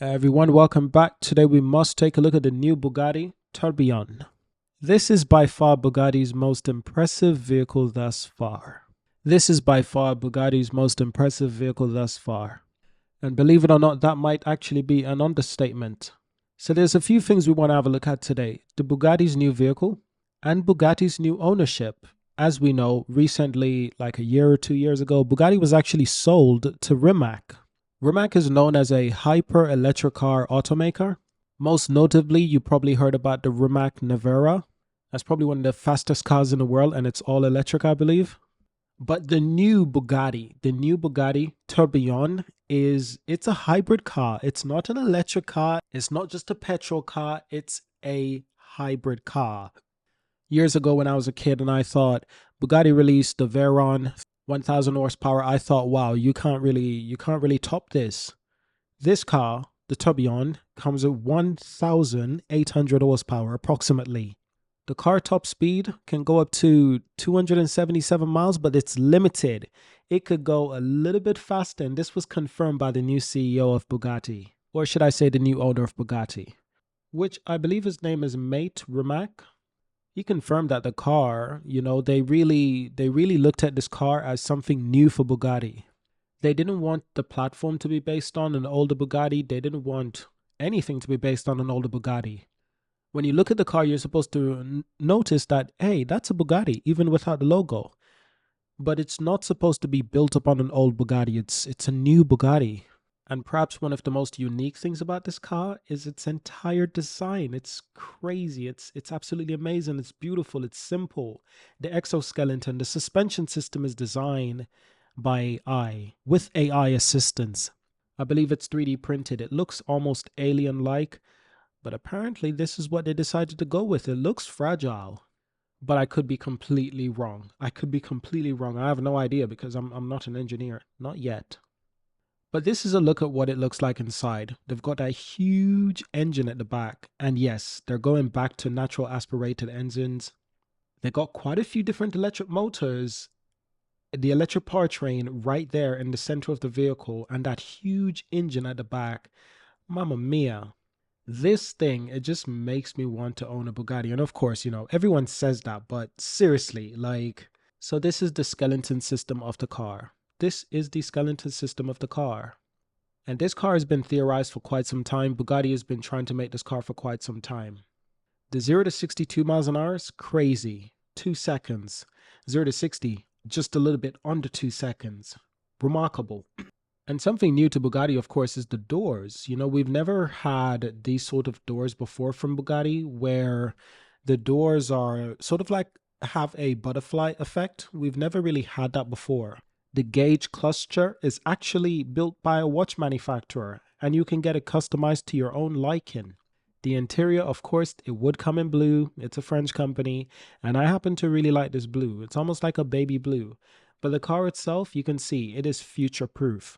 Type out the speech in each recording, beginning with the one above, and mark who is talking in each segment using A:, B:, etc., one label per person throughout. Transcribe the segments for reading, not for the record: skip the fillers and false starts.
A: Everyone, welcome back. Today we must take a look at the new Bugatti Tourbillon. This is by far Bugatti's most impressive vehicle thus far. This is by far Bugatti's most impressive vehicle thus far. And believe it or not, that might actually be an understatement. So there's a few things we want to have a look at today. The Bugatti's new vehicle and Bugatti's new ownership. As we know, recently, like a year or 2 years ago, Bugatti was actually sold to Rimac. Rimac is known as a hyper-electric car automaker. Most notably, you probably heard about the Rimac Nevera. That's probably one of the fastest cars in the world, and it's all electric, I believe. But the new Bugatti Tourbillon it's a hybrid car. It's not an electric car. It's not just a petrol car. It's a hybrid car. Years ago when I was a kid and I thought Bugatti released the Veyron 1000 horsepower, I thought, wow, you can't really top this. This car, the Tourbillon, comes at 1800 horsepower approximately. The car top speed can go up to 277 miles, but it's limited. It could go a little bit faster, and this was confirmed by the new CEO of Bugatti, or should I say the new owner of Bugatti, which I believe his name is Mate Rimac. He confirmed that the car, they really looked at this car as something new for Bugatti. They didn't want the platform to be based on an older Bugatti. They didn't want anything to be based on an older Bugatti. When you look at the car, you're supposed to notice that, hey, that's a Bugatti, even without the logo. But it's not supposed to be built upon an old Bugatti. It's a new Bugatti. And perhaps one of the most unique things about this car is its entire design. It's crazy. It's absolutely amazing. It's beautiful. It's simple. The exoskeleton, the suspension system is designed by AI with AI assistance. I believe it's 3D printed. It looks almost alien-like, but apparently this is what they decided to go with. It looks fragile, but I could be completely wrong. I have no idea because I'm not an engineer, not yet. But this is a look at what it looks like inside. They've got that huge engine at the back. And yes, they're going back to natural aspirated engines. They got quite a few different electric motors. The electric powertrain right there in the center of the vehicle, and that huge engine at the back. Mamma mia. This thing, it just makes me want to own a Bugatti. And of course, everyone says that, but seriously, so this is the skeleton system of the car. This is the skeleton system of the car. And this car has been theorized for quite some time. Bugatti has been trying to make this car for quite some time. The 0 to 62 miles an hour is crazy. 2 seconds. 0 to 60, just a little bit under 2 seconds. Remarkable. And something new to Bugatti, of course, is the doors. We've never had these sort of doors before from Bugatti where the doors are sort of like have a butterfly effect. We've never really had that before. The gauge cluster is actually built by a watch manufacturer, and you can get it customized to your own liking. The interior, of course, it would come in blue. It's a French company, and I happen to really like this blue. It's almost like a baby blue. But the car itself, you can see, it is future-proof.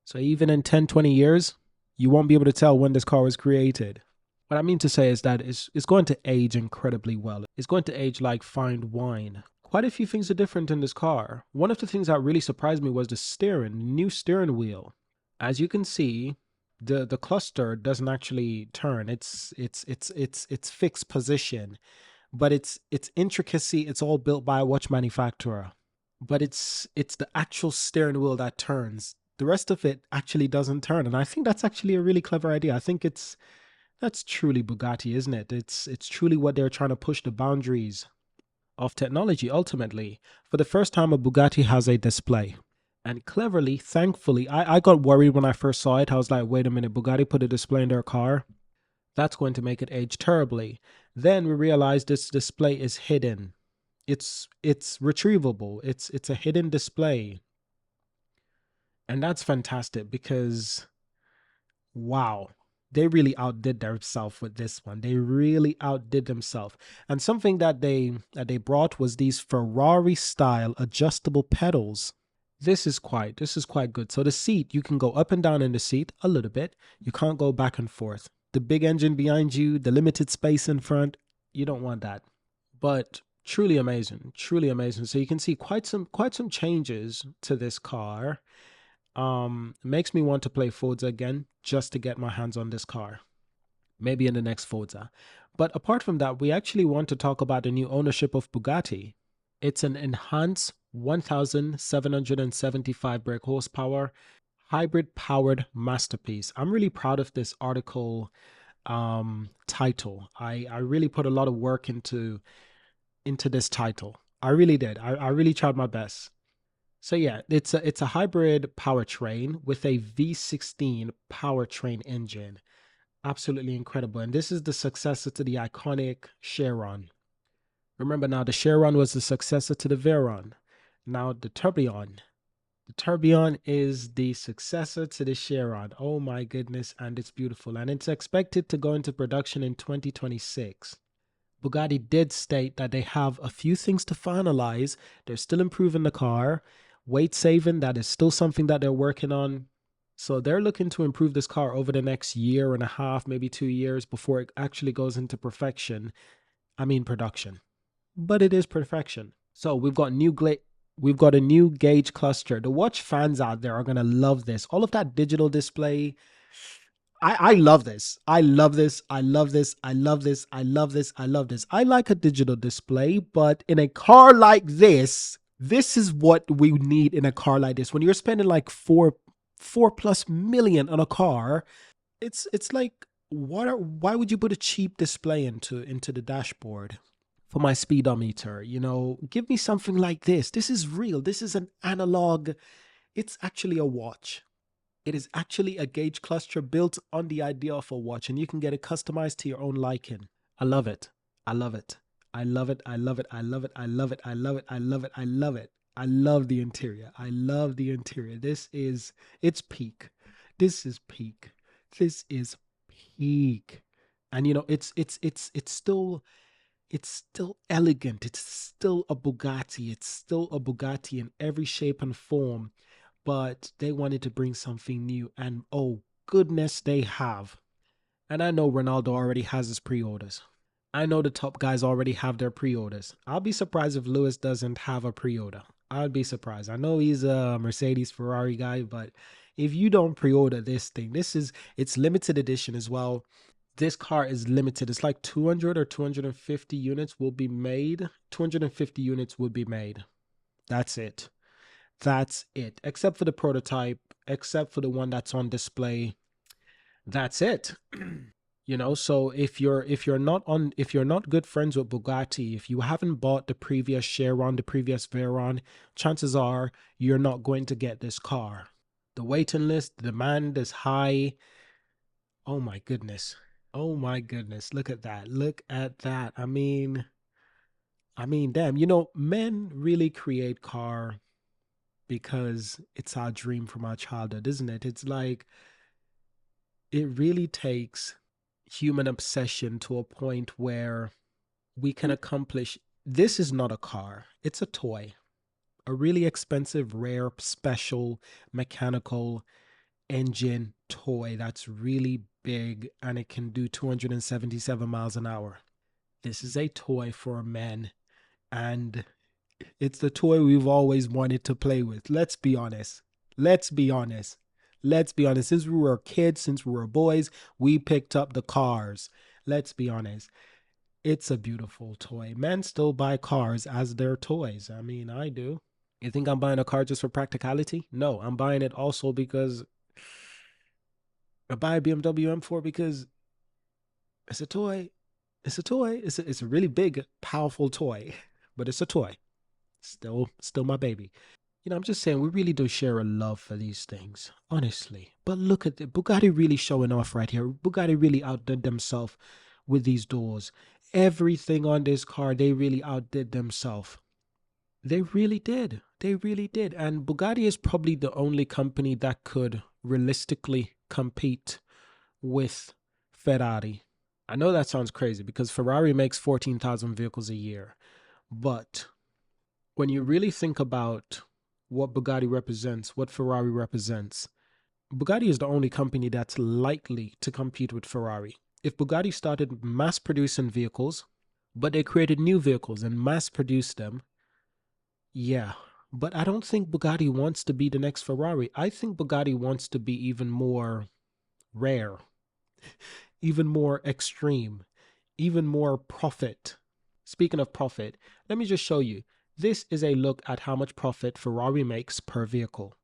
A: So even in 10, 20 years, you won't be able to tell when this car was created. What I mean to say is that it's going to age incredibly well. It's going to age like fine wine. Quite a few things are different in this car. One of the things that really surprised me was the new steering wheel. As you can see, the cluster doesn't actually turn. It's fixed position, but its intricacy, it's all built by a watch manufacturer. But it's the actual steering wheel that turns. The rest of it actually doesn't turn, and I think that's actually a really clever idea. I think that's truly Bugatti, isn't it? It's truly what they're trying to push the boundaries of technology ultimately. For the first time, a Bugatti has a display. And cleverly, thankfully, I got worried when I first saw it. I was like, wait a minute, Bugatti put a display in their car? That's going to make it age terribly. Then we realized this display is hidden. It's retrievable. It's a hidden display. And that's fantastic because, wow, they really outdid themselves with this one. They really outdid themselves. And something that they brought was these Ferrari style adjustable pedals. This is quite good. So the seat, you can go up and down in the seat a little bit. You can't go back and forth. The big engine behind you, the limited space in front, you don't want that. But truly amazing, truly amazing. So you can see quite some changes to this car. Makes me want to play Forza again just to get my hands on this car. Maybe in the next Forza. But apart from that, we actually want to talk about the new ownership of Bugatti. It's an enhanced 1,775 brake horsepower hybrid powered masterpiece. I'm really proud of this article title. I really put a lot of work into this title. I really did. I really tried my best. So yeah, it's a hybrid powertrain with a V16 powertrain engine. Absolutely incredible. And this is the successor to the iconic Chiron. Remember now, the Chiron was the successor to the Veyron. Now the Tourbillon. The Tourbillon is the successor to the Chiron. Oh my goodness, and it's beautiful. And it's expected to go into production in 2026. Bugatti did state that they have a few things to finalize. They're still improving the car. Weight saving, that is still something that they're working on. So they're looking to improve this car over the next year and a half, maybe 2 years before it actually goes into production. But it is perfection. So we've got a new gauge cluster. The watch fans out there are gonna love this. All of that digital display. I love this. I love this. I love this. I love this. I love this. I love this. I like a digital display, but in a car like this is what we need in a car like this. When you're spending like four plus million on a car, it's like why would you put a cheap display into the dashboard? For my speedometer, give me something like this. This is real. This is an analog. It's actually a watch. It is actually a gauge cluster built on the idea of a watch, and you can get it customized to your own liking. I love it. I love it. I love it. I love it. I love it. I love it. I love it. I love it. I love it. I love the interior. I love the interior. It's peak. This is peak. This is peak. And it's still elegant. It's still a Bugatti. It's still a Bugatti in every shape and form. But they wanted to bring something new. And oh, goodness, they have. And I know Ronaldo already has his pre orders. I know the top guys already have their pre orders. I'll be surprised if Lewis doesn't have a pre order. I'd be surprised. I know he's a Mercedes Ferrari guy, but if you don't pre order this thing, it's limited edition as well. This car is limited. It's like 200 or 250 units will be made. 250 units will be made. That's it. That's it. Except for the prototype, except for the one that's on display. That's it. So if you're not good friends with Bugatti, if you haven't bought the previous Chiron, the previous Veyron, chances are you're not going to get this car. The waiting list, the demand is high. Oh my goodness. Oh my goodness. Look at that. Look at that. I mean, damn, men really create car because it's our dream from our childhood, isn't it? It's like it really takes human obsession to a point where we can accomplish. This is not a car. It's a toy. A really expensive, rare, special, mechanical engine toy that's really big, and it can do 277 miles an hour. This is a toy for men, and it's the toy we've always wanted to play with. Let's be honest. Let's be honest. Let's be honest. Since we were kids, since we were boys, we picked up the cars. Let's be honest. It's a beautiful toy. Men still buy cars as their toys. I mean, I do. You think I'm buying a car just for practicality? No, I'm buying it also because I buy a BMW M4 because it's a toy. It's a toy. It's a really big, powerful toy, but it's a toy. Still my baby. I'm just saying we really do share a love for these things, honestly. But look at it. Bugatti really showing off right here. Bugatti really outdid themselves with these doors. Everything on this car, they really outdid themselves. They really did. They really did. And Bugatti is probably the only company that could realistically compete with Ferrari. I know that sounds crazy because Ferrari makes 14,000 vehicles a year. But when you really think about what Bugatti represents, what Ferrari represents, Bugatti is the only company that's likely to compete with Ferrari. If Bugatti started mass producing vehicles, but they created new vehicles and mass produced them, yeah, But I don't think Bugatti wants to be the next Ferrari. I think Bugatti wants to be even more rare, even more extreme, even more profit. Speaking of profit, let me just show you. This is a look at how much profit Ferrari makes per vehicle.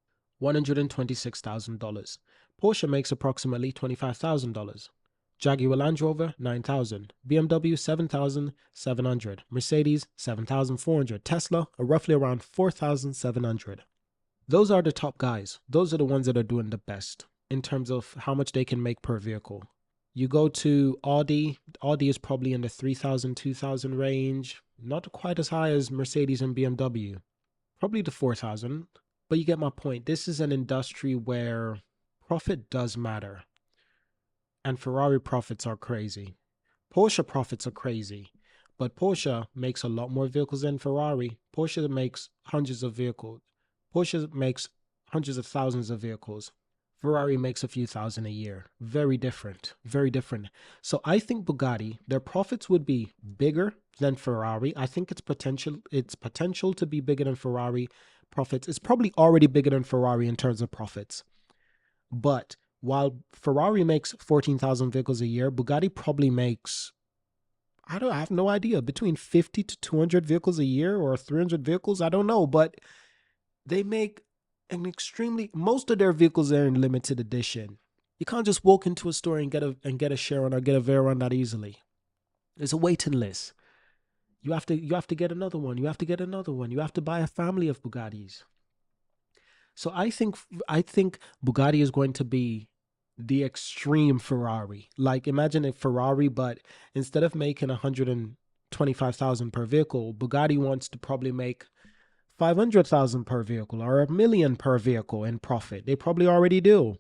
A: $126,000. Porsche makes approximately $25,000. Jaguar Land Rover, 9,000. BMW, 7,700. Mercedes, 7,400. Tesla, roughly around 4,700. Those are the top guys. Those are the ones that are doing the best in terms of how much they can make per vehicle. You go to Audi. Audi is probably in the 3,000, 2,000 range. Not quite as high as Mercedes and BMW. Probably the 4,000. But you get my point. This is an industry where profit does matter. And Ferrari profits are crazy. Porsche profits are crazy. But Porsche makes a lot more vehicles than Ferrari. Porsche makes hundreds of vehicles. Porsche makes hundreds of thousands of vehicles. Ferrari makes a few thousand a year. Very different. Very different. So I think Bugatti, their profits would be bigger than Ferrari. I think its potential to be bigger than Ferrari profits. It's probably already bigger than Ferrari in terms of profits. But while Ferrari makes 14,000 vehicles a year, Bugatti probably makes, I have no idea, between 50 to 200 vehicles a year or 300 vehicles. I don't know, but they make most of their vehicles are in limited edition. You can't just walk into a store and get a Chiron or get a Veyron that easily. There's a waiting list. You have to get another one. You have to get another one. You have to buy a family of Bugattis. So I think Bugatti is going to be the extreme Ferrari. Like imagine a Ferrari, but instead of making 125,000 per vehicle, Bugatti wants to probably make 500,000 per vehicle or $1 million per vehicle in profit. They probably already do.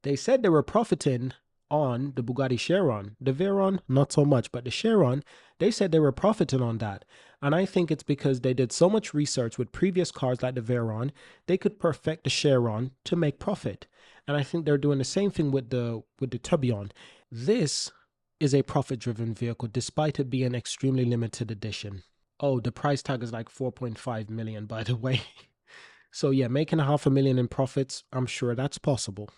A: They said they were profiting on the Bugatti Chiron. The Veyron, not so much, but the Chiron, they said they were profiting on that. And I think it's because they did so much research with previous cars like the Veyron, they could perfect the Chiron to make profit. And I think they're doing the same thing with the Tourbillon. This is a profit-driven vehicle, despite it being extremely limited edition. Oh, the price tag is like 4.5 million, by the way. So yeah, making $500,000 in profits, I'm sure that's possible.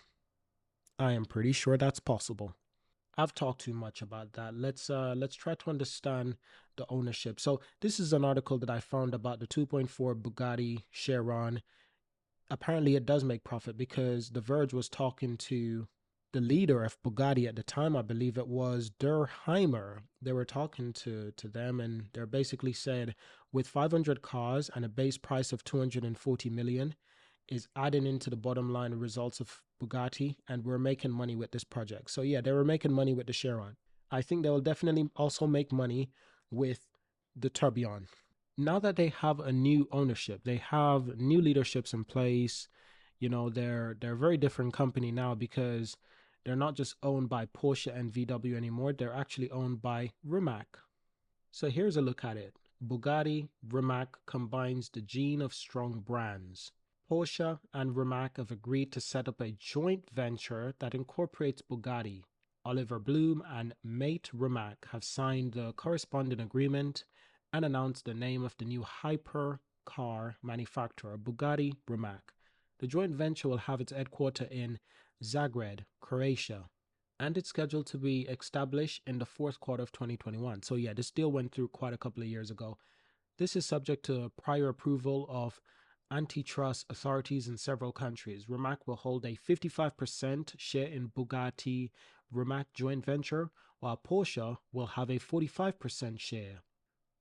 A: I am pretty sure that's possible. I've talked too much about that. Let's try to understand the ownership. So this is an article that I found about the 2.4 Bugatti Chiron. Apparently it does make profit because The Verge was talking to the leader of Bugatti at the time. I believe it was Der Heimer. They were talking to them, and they basically said with 500 cars and a base price of 240 million is adding into the bottom line results of Bugatti, and we're making money with this project. So yeah, they were making money with the Chiron. I think they will definitely also make money with the Tourbillon. Now that they have a new ownership, they have new leaderships in place. You know, they're a very different company now because they're not just owned by Porsche and VW anymore. They're actually owned by Rimac. So here's a look at it. Bugatti, Rimac combines the gene of strong brands. Porsche and Rimac have agreed to set up a joint venture that incorporates Bugatti. Oliver Bloom and Mate Rimac have signed the corresponding agreement and announced the name of the new hypercar manufacturer, Bugatti Rimac. The joint venture will have its headquarters in Zagreb, Croatia, and it's scheduled to be established in the fourth quarter of 2021. So yeah, this deal went through quite a couple of years ago. This is subject to prior approval of antitrust authorities in several countries. Rimac will hold a 55% share in Bugatti Rimac joint venture, while Porsche will have a 45% share.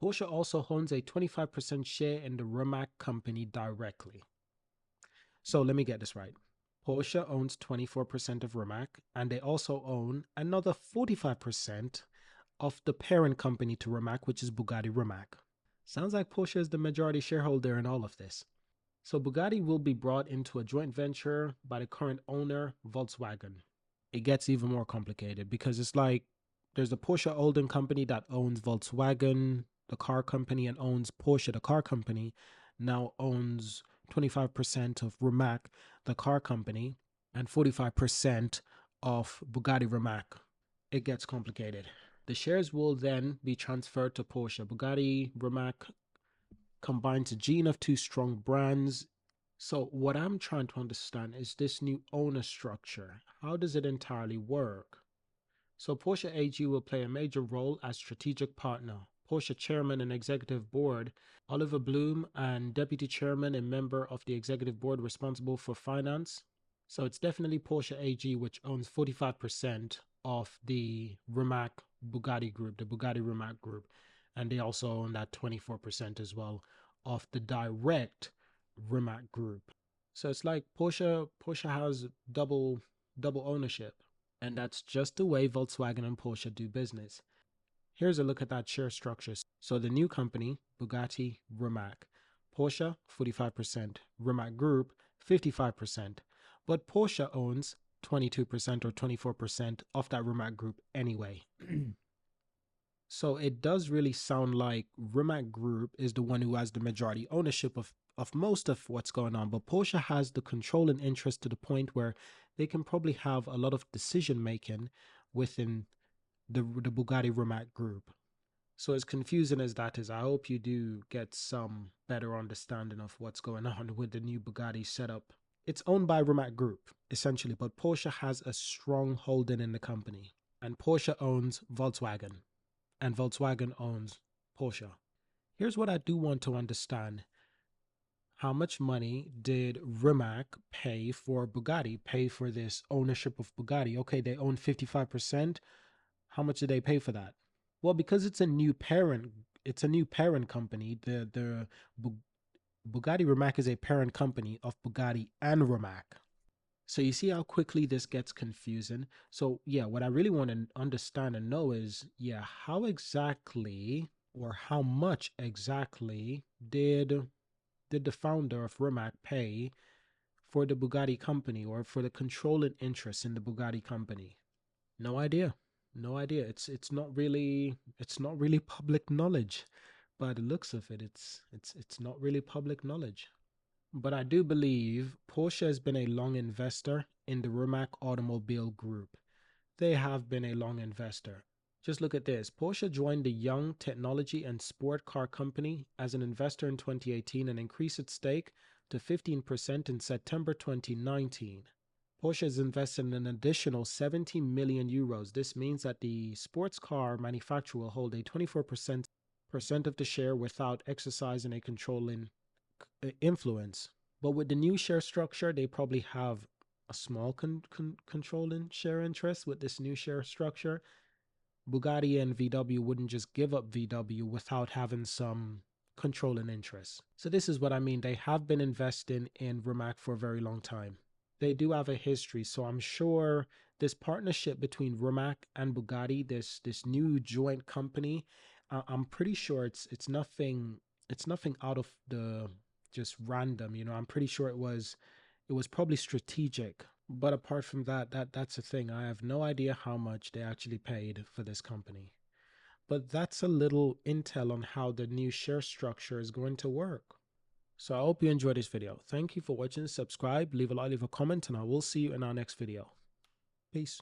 A: Porsche also owns a 25% share in the Rimac company directly. So let me get this right. Porsche owns 24% of Rimac, and they also own another 45% of the parent company to Rimac, which is Bugatti Rimac. Sounds like Porsche is the majority shareholder in all of this. So Bugatti will be brought into a joint venture by the current owner, Volkswagen. It gets even more complicated because it's like there's the Porsche holding company that owns Volkswagen, the car company, and owns Porsche, the car company, now owns 25% of Rimac, the car company, and 45% of Bugatti Rimac. It gets complicated. The shares will then be transferred to Porsche. Bugatti Rimac combines a gene of two strong brands. So what I'm trying to understand is this new owner structure. How does it entirely work? So Porsche AG will play a major role as strategic partner. Porsche chairman and executive board, Oliver Bloom, and deputy chairman and member of the executive board responsible for finance. So it's definitely Porsche AG, which owns 45% of the Rimac Bugatti group, the Bugatti Rimac group. And they also own that 24% as well of the direct Rimac group. So it's like Porsche has double ownership. And that's just the way Volkswagen and Porsche do business. Here's a look at that share structure. So the new company, Bugatti Rimac, Porsche 45%, Rimac Group 55%, but Porsche owns 22% or 24% of that Rimac Group anyway. So it does really sound like Rimac Group is the one who has the majority ownership of most of what's going on, but Porsche has the control and interest to the point where they can probably have a lot of decision making within the Bugatti Rimac Group. So as confusing as that is, I hope you do get some better understanding of what's going on with the new Bugatti setup. It's owned by Rimac Group, essentially, but Porsche has a strong holding in the company. And Porsche owns Volkswagen, and Volkswagen owns Porsche. Here's what I do want to understand. How much money did Rimac pay for Bugatti, pay for this ownership of Bugatti? Okay, they own 55%. How much did they pay for that? Well, because it's a new parent company. The Bugatti Rimac is a parent company of Bugatti and Rimac. So you see how quickly this gets confusing. So yeah, what I really want to understand and know is, yeah, how exactly or how much exactly did the founder of Rimac pay for the Bugatti company or for the controlling interest in the Bugatti company? No idea. No idea. It's not really public knowledge. By the looks of it, it's not really public knowledge. But I do believe Porsche has been a long investor in the Rimac Automobile Group. They have been a long investor. Just look at this. Porsche joined the young technology and sport car company as an investor in 2018 and increased its stake to 15% in September 2019. Porsche has invested in an additional 70 million euros. This means that the sports car manufacturer will hold a 24% of the share without exercising a controlling influence. But with the new share structure, they probably have a small controlling share interest with this new share structure. Bugatti and VW wouldn't just give up VW without having some controlling interest. So this is what I mean. They have been investing in Rimac for a very long time. They do have a history, so I'm sure this partnership between Rimac and Bugatti, this new joint company, I'm pretty sure it's nothing out of the just random. I'm pretty sure it was probably strategic. But apart from that's the thing. I have no idea how much they actually paid for this company. But that's a little intel on how the new share structure is going to work. So I hope you enjoyed this video. Thank you for watching. Subscribe, leave a like, leave a comment, and I will see you in our next video. Peace.